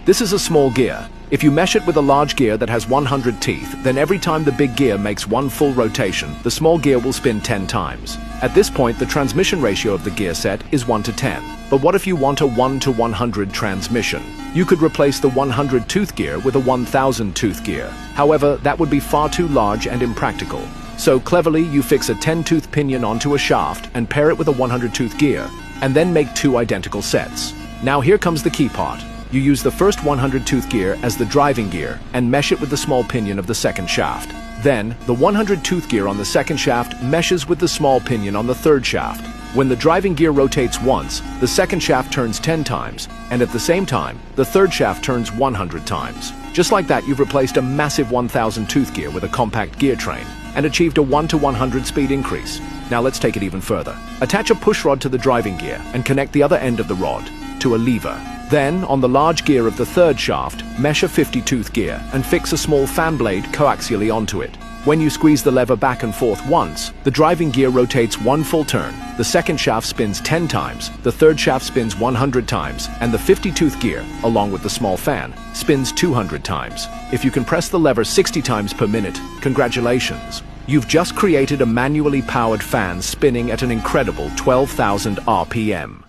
This is a small gear. If you mesh it with a large gear that has 100 teeth, then every time the big gear makes one full rotation, the small gear will spin 10 times. At this point, the transmission ratio of the gear set is 1 to 10. But what if you want a 1 to 100 transmission? You could replace the 100-tooth gear with a 1,000-tooth gear. However, that would be far too large and impractical. So cleverly, you fix a 10-tooth pinion onto a shaft and pair it with a 100-tooth gear, and then make 2 identical sets. Now here comes the key part. You use the first 100-tooth gear as the driving gear and mesh it with the small pinion of the second shaft. Then, the 100-tooth gear on the second shaft meshes with the small pinion on the third shaft. When the driving gear rotates once, the second shaft turns 10 times, and at the same time, the third shaft turns 100 times. Just like that, you've replaced a massive 1,000-tooth gear with a compact gear train and achieved a 1 to 100 speed increase. Now let's take it even further. Attach a push rod to the driving gear and connect the other end of the rod to a lever. Then, on the large gear of the third shaft, mesh a 50-tooth gear and fix a small fan blade coaxially onto it. When you squeeze the lever back and forth once, the driving gear rotates 1 full turn, the second shaft spins 10 times, the third shaft spins 100 times, and the 50-tooth gear, along with the small fan, spins 200 times. If you can press the lever 60 times per minute, congratulations! You've just created a manually powered fan spinning at an incredible 12,000 RPM.